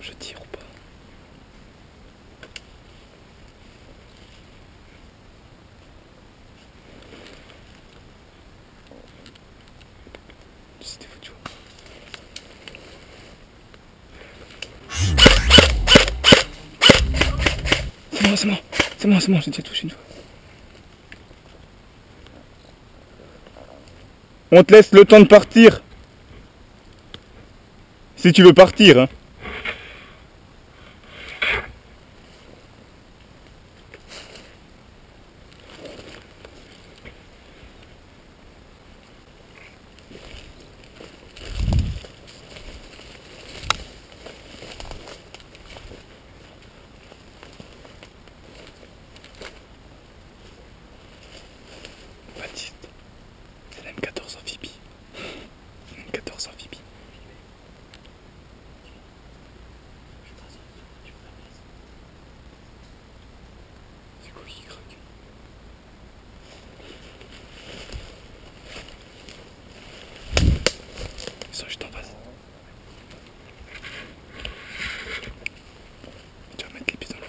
Je tire ou pas? C'était foutu. C'est moi, j'ai déjà touché une fois. On te laisse le temps de partir. Si tu veux partir, hein. Baptiste, c'est la M14 amphibie. M14 amphibie. C'est quoi qui craque? Ils sont juste en face. Tu vas mettre les pieds dans l'eau.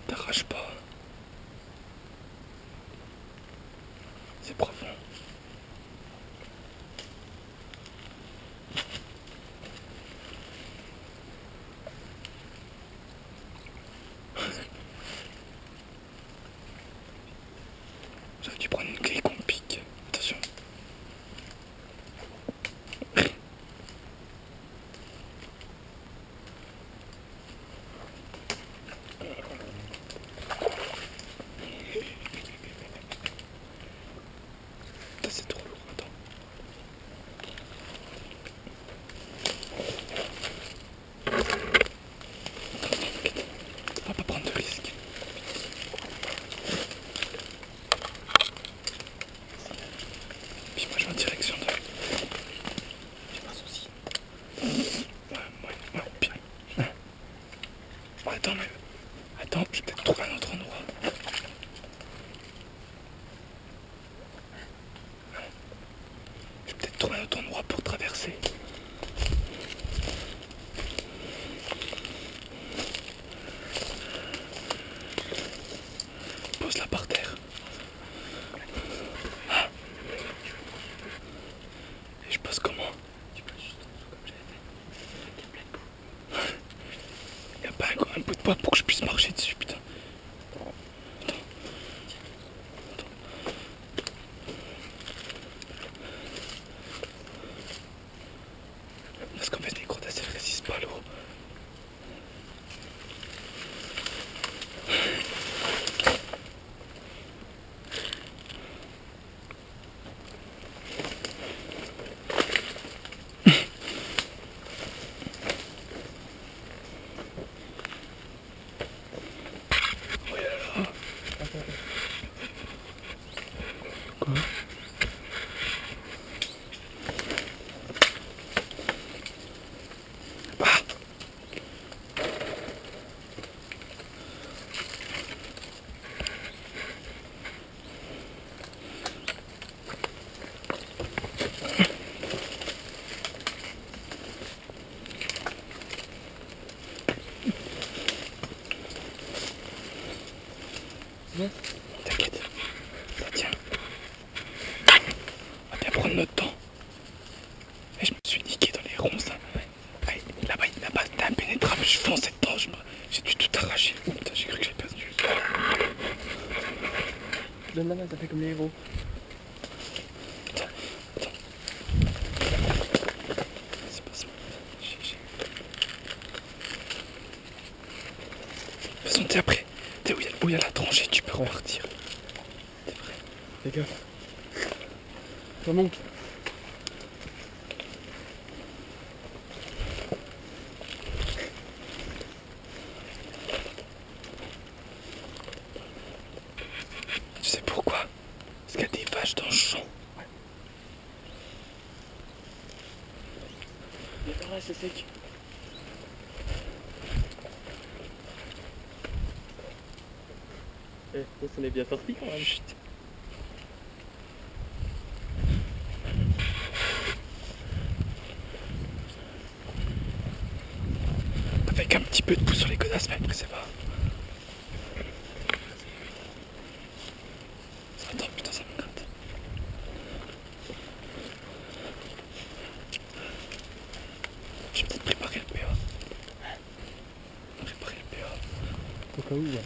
T'arraches pas. C'est profond. J'aurais dû prendre une clé qu'on pique. Attention. C'est trop lourd, attends. On va pas prendre de risques. Puis moi je vais en direction de... J'ai pas de soucis. Ouais, bien. Ouais, attends, mais... Attends, je vais peut-être trouver un autre endroit. Je vais peut-être trouver un autre endroit pour traverser. Pose-la par terre. Ah. Et je passe comment? Tu passes juste en dessous comme j'avais fait. Y'a pas un bout de bois pour que je puisse marcher dessus, putain. Attends. Parce qu'en fait les crotacées elles résistent pas à l'eau. Oh là là. Quoi? Ah. T'inquiète, ça tient. On va bien prendre notre temps. Et je me suis niqué dans les ronces. Ouais, là-bas, c'était impénétrable. Je fonçais dedans, j'ai dû tout arracher. Oh putain, j'ai cru que j'ai perdu. Donne la main, t'as fait comme les héros. Attends. C'est pas ça. De toute façon, t'es après. T'es où il y a la tranchée, tu peux repartir. T'es prêt? Fais gaffe. Ça monte. Tu sais pourquoi? Parce qu'il y a des vaches dans le champ. Par là, c'est sec. Eh, on s'en est bien sorti quand même. Chut. Avec un petit peu de pouce sur les godasses, mais après c'est pas. Attends, putain, ça me gratte. Je vais peut-être préparer le PA. Préparer le PA. Au cas où, ouais.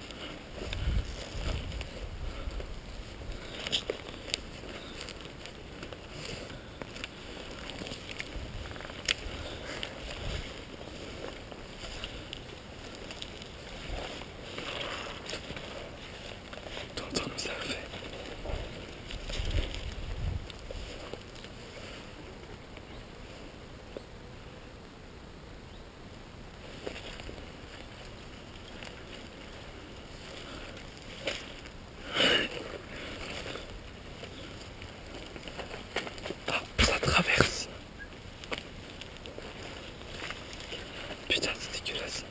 T'entends comme ça fait. Ah, ça traverse. Putain, c'est dégueulasse.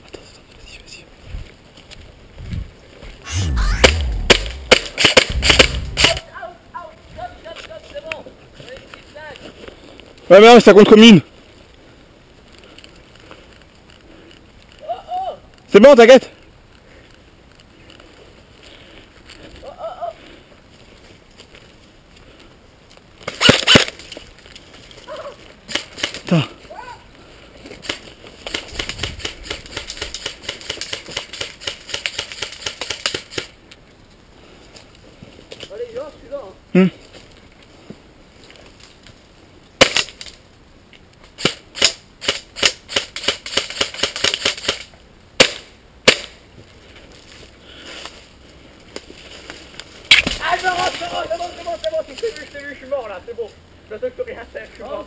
Attends, vas-y. Ouais, mais non, ça compte comme une. C'est bon, t'inquiète. Putain. Allez, viens, suivant. Ah, c'est bon, je t'ai vu, je suis mort là, c'est bon. Je dois plus rien faire, je suis mort.